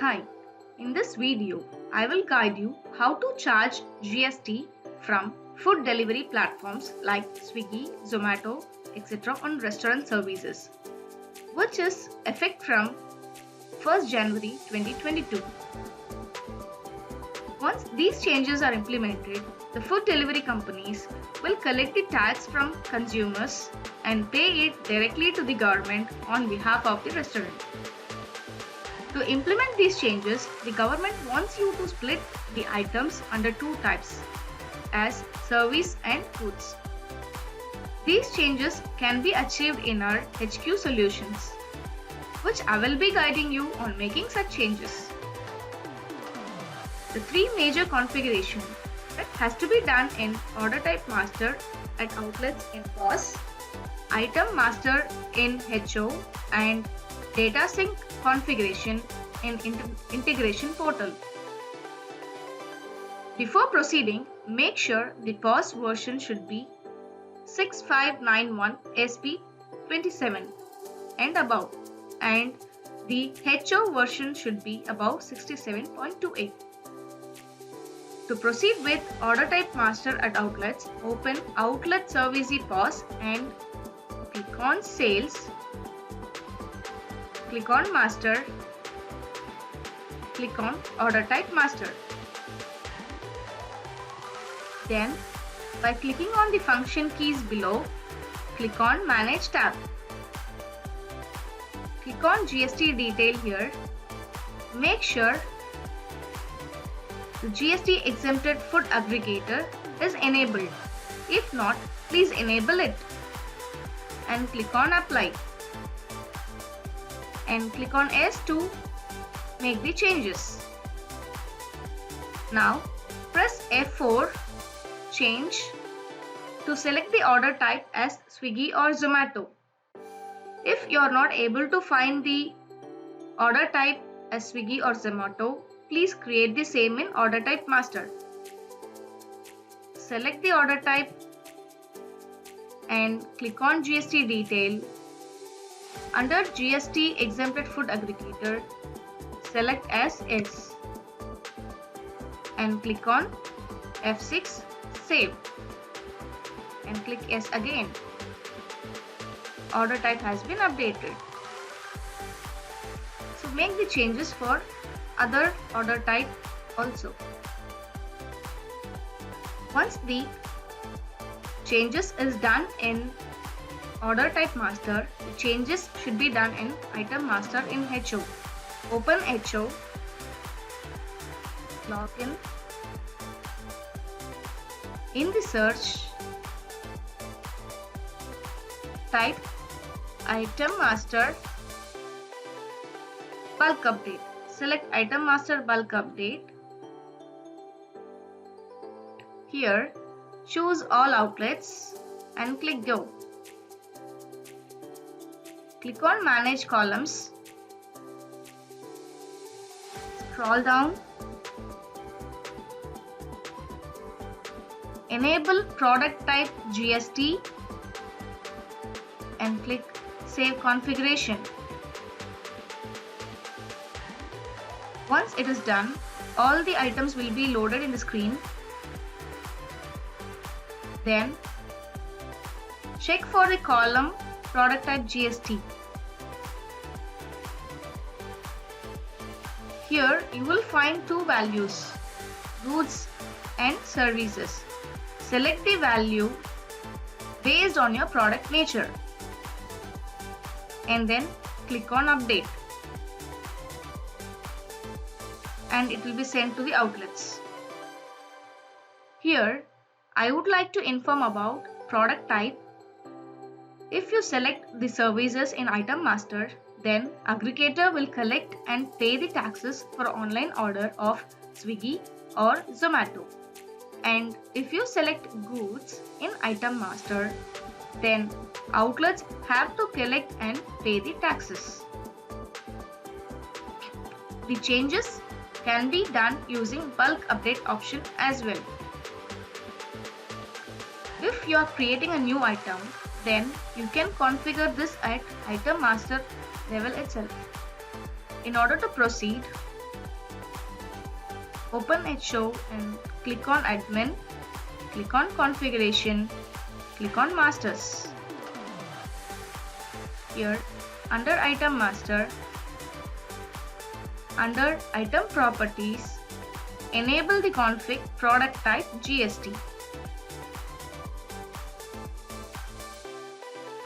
Hi, in this video, I will guide you how to charge GST from food delivery platforms like Swiggy, Zomato, etc. on restaurant services, which is effect from 1st January 2022. Once these changes are implemented, the food delivery companies will collect the tax from consumers and pay it directly to the government on behalf of the restaurant. To implement these changes, the government wants you to split the items under two types, as service and goods. These changes can be achieved in our HQ solutions, which I will be guiding you on making such changes. The three major configurations that has to be done in order type master at outlets in POS, item master in HO, and data sync configuration in integration portal. Before proceeding, make sure the POS version should be 6591 SP27 and above, and the HO version should be above 67.28. To proceed with order type master at outlets, open Outlet Service POS and click on Sales. Click on Master. Click on Order Type Master. Then, by clicking on the function keys below, click on Manage tab. Click on GST detail here. Make sure the GST exempted food aggregator is enabled. If not, please enable it. And click on Apply. And click on S to make the changes. Now press F4 change to select the order type as Swiggy or Zomato. If you are not able to find the order type as Swiggy or Zomato, please create the same in order type master. Select the order type and click on GST detail. Under GST exempted food aggregator, select as S and click on F6 save and click S again. Order type has been updated. So make the changes for other order type also. Once the changes is done in order type master, the changes should be done in item master in HO. Open HO, log in the search, type item master bulk update. Select item master bulk update. Here, choose all outlets and click go. Click on manage columns. Scroll down. Enable product type GST and click save configuration. Once it is done, all the items will be loaded in the screen. Then check for the column product type GST. Here you will find two values, goods and services. Select the value based on your product nature and then click on update and it will be sent to the outlets. Here I would like to inform about product type. If you select the services in item master, then aggregator will collect and pay the taxes for online order of Swiggy or Zomato. And if you select goods in item master, then outlets have to collect and pay the taxes. The changes can be done using bulk update option as well. If you are creating a new item, then you can configure this at item master level itself. In order to proceed, Open HO and click on Admin, click on Configuration, click on Masters. Here, under Item Master, under Item Properties, enable the config product type GST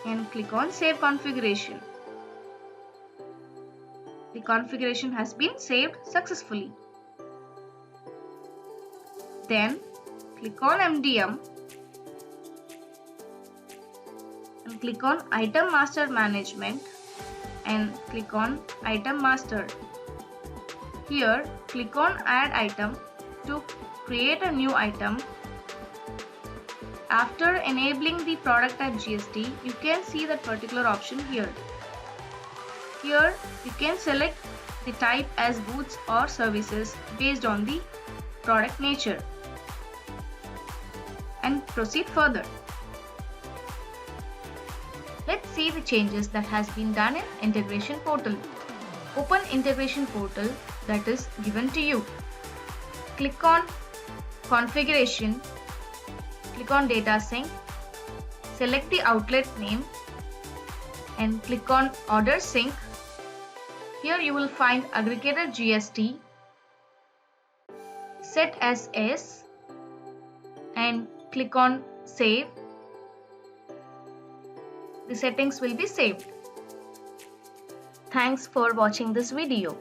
and click on Save Configuration. The configuration has been saved successfully. Then click on MDM and click on Item Master Management and click on Item Master. Here, click on Add Item to create a new item. After enabling the product type GST, you can see that particular option here. Here, you can select the type as goods or services based on the product nature and proceed further. Let's see the changes that has been done in Integration Portal. Open Integration Portal that is given to you. Click on Configuration, click on Data Sync, select the outlet name and click on Order Sync. Here you will find aggregator GST, set as S and click on Save. The settings will be saved. Thanks for watching this video.